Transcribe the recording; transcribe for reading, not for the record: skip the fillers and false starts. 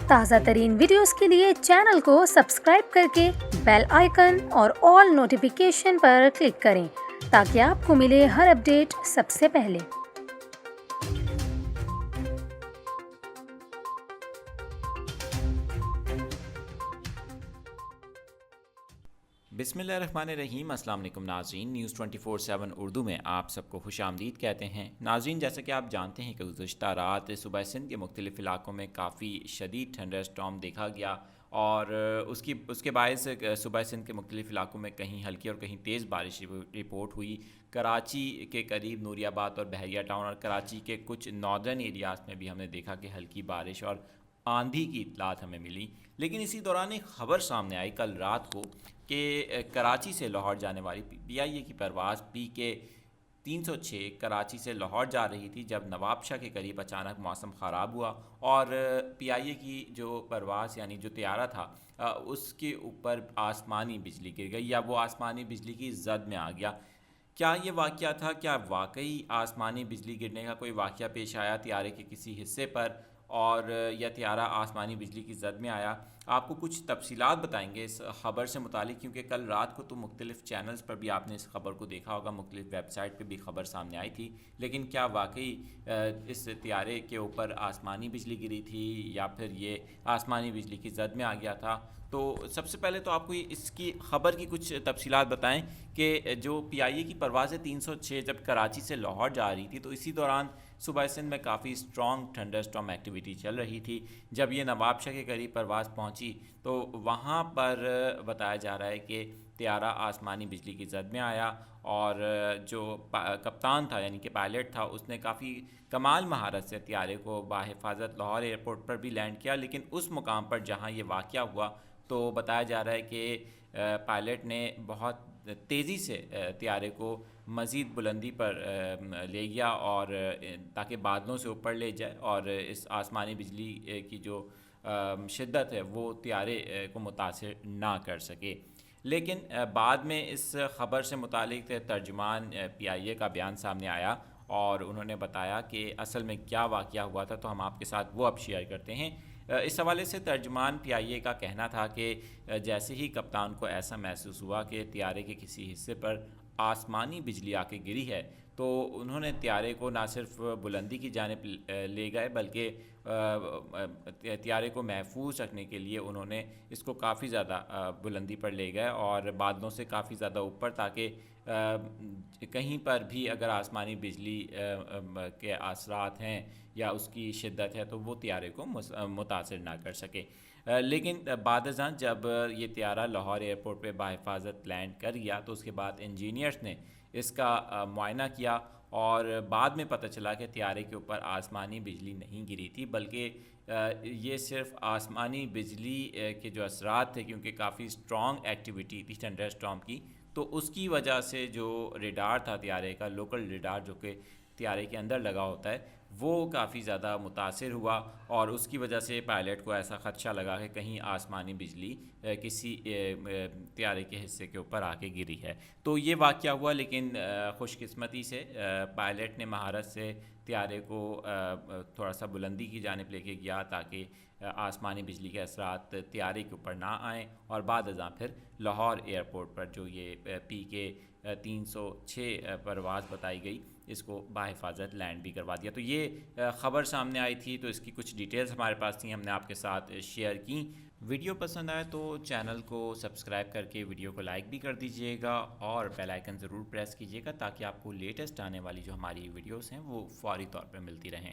تازہ ترین ویڈیوز کے لیے چینل کو سبسکرائب کر کے بیل آئیکن اور آل نوٹیفیکیشن پر کلک کریں تاکہ آپ کو ملے ہر اپڈیٹ سب سے پہلے۔ بسم اللہ الرحمن الرحیم۔ السلام علیکم ناظرین، نیوز 24/7 اردو میں آپ سب کو خوش آمدید کہتے ہیں۔ ناظرین، جیسا کہ آپ جانتے ہیں کہ گزشتہ رات صوبہ سندھ کے مختلف علاقوں میں کافی شدید تھنڈر اسٹارم دیکھا گیا اور اس کے باعث صوبہ سندھ کے مختلف علاقوں میں کہیں ہلکی اور کہیں تیز بارش رپورٹ ہوئی۔ کراچی کے قریب نوری آباد اور بحریہ ٹاؤن اور کراچی کے کچھ ناردرن ایریاز میں بھی ہم نے دیکھا کہ ہلکی بارش اور آندھی کی اطلاعات ہمیں ملی، لیکن اسی دوران ایک خبر سامنے آئی کل رات کو کہ کراچی سے لاہور جانے والی PIA کی پرواز PK 306 کراچی سے لاہور جا رہی تھی جب نوابشاہ کے قریب اچانک موسم خراب ہوا اور PIA کی جو پرواز یعنی جو طیارہ تھا اس کے اوپر آسمانی بجلی گر گئی یا وہ آسمانی بجلی کی زد میں آ گیا۔ کیا یہ واقعہ تھا؟ کیا واقعی آسمانی بجلی گرنے کا کوئی واقعہ پیش آیا طیارے کے کسی حصے پر اور یا طیارہ آسمانی بجلی کی زد میں آیا؟ آپ کو کچھ تفصیلات بتائیں گے اس خبر سے متعلق، کیونکہ کل رات کو تو مختلف چینلز پر بھی آپ نے اس خبر کو دیکھا ہوگا، مختلف ویب سائٹ پہ بھی خبر سامنے آئی تھی، لیکن کیا واقعی اس طیارے کے اوپر آسمانی بجلی گری تھی یا پھر یہ آسمانی بجلی کی زد میں آ گیا تھا؟ تو سب سے پہلے تو آپ کو اس کی خبر کی کچھ تفصیلات بتائیں کہ جو PIA کی پرواز 306 جب کراچی سے لاہور جا رہی تھی تو اسی دوران صوبہ سندھ میں کافی اسٹرانگ تھنڈر اسٹارم ایکٹیویٹی چل رہی تھی۔ جب یہ نوابشاہ کے قریب پرواز پہنچی تو وہاں پر بتایا جا رہا ہے کہ طیارہ آسمانی بجلی کی زد میں آیا اور جو کپتان تھا یعنی کہ پائلٹ تھا اس نے کافی کمال مہارت سے طیارے کو بحفاظت لاہور ایئرپورٹ پر بھی لینڈ کیا، لیکن اس مقام پر جہاں یہ واقعہ ہوا تو بتایا جا رہا ہے کہ پائلٹ نے بہت تیزی سے طیارے کو مزید بلندی پر لے گیا اور تاکہ بادلوں سے اوپر لے جائے اور اس آسمانی بجلی کی جو شدت ہے وہ طیارے کو متاثر نہ کر سکے۔ لیکن بعد میں اس خبر سے متعلق ترجمان PIA کا بیان سامنے آیا اور انہوں نے بتایا کہ اصل میں کیا واقعہ ہوا تھا، تو ہم آپ کے ساتھ وہ اب شیئر کرتے ہیں۔ اس حوالے سے ترجمان PIA کا کہنا تھا کہ جیسے ہی کپتان کو ایسا محسوس ہوا کہ طیارے کے کسی حصے پر آسمانی بجلی آ کے گری ہے تو انہوں نے طیارے کو نہ صرف بلندی کی جانب لے گئے بلکہ طیارے کو محفوظ رکھنے کے لیے انہوں نے اس کو کافی زیادہ بلندی پر لے گئے اور بادلوں سے کافی زیادہ اوپر، تاکہ کہیں پر بھی اگر آسمانی بجلی کے اثرات ہیں یا اس کی شدت ہے تو وہ طیارے کو متاثر نہ کر سکے۔ لیکن بعد ازاں جب یہ طیارہ لاہور ایئرپورٹ پہ بحفاظت لینڈ کر گیا تو اس کے بعد انجینئرز نے اس کا معائنہ کیا اور بعد میں پتہ چلا کہ طیارے کے اوپر آسمانی بجلی نہیں گری تھی بلکہ یہ صرف آسمانی بجلی کے جو اثرات تھے، کیونکہ کافی اسٹرانگ ایکٹیویٹی تھی تھنڈر اسٹارم کی، تو اس کی وجہ سے جو ریڈار تھا طیارے کا، لوکل ریڈار جو کہ طیارے کے اندر لگا ہوتا ہے، وہ کافی زیادہ متاثر ہوا اور اس کی وجہ سے پائلٹ کو ایسا خدشہ لگا کہ کہیں آسمانی بجلی کسی طیارے کے حصے کے اوپر آ کے گری ہے۔ تو یہ واقعہ ہوا، لیکن خوش قسمتی سے پائلٹ نے مہارت سے طیارے کو تھوڑا سا بلندی کی جانب لے کے گیا تاکہ آسمانی بجلی کے اثرات طیارے کے اوپر نہ آئیں، اور بعد ازاں پھر لاہور ایئرپورٹ پر جو یہ PK 306 پرواز بتائی گئی اس کو بحفاظت لینڈ بھی کروا دیا۔ تو یہ خبر سامنے آئی تھی تو اس کی کچھ ڈیٹیلز ہمارے پاس تھیں، ہم نے آپ کے ساتھ شیئر کی۔ ویڈیو پسند آئے تو چینل کو سبسکرائب کر کے ویڈیو کو لائک بھی کر دیجئے گا اور بیل آئیکن ضرور پریس کیجئے گا تاکہ آپ کو لیٹسٹ آنے والی جو ہماری ویڈیوز ہیں وہ فوری طور پر ملتی رہیں۔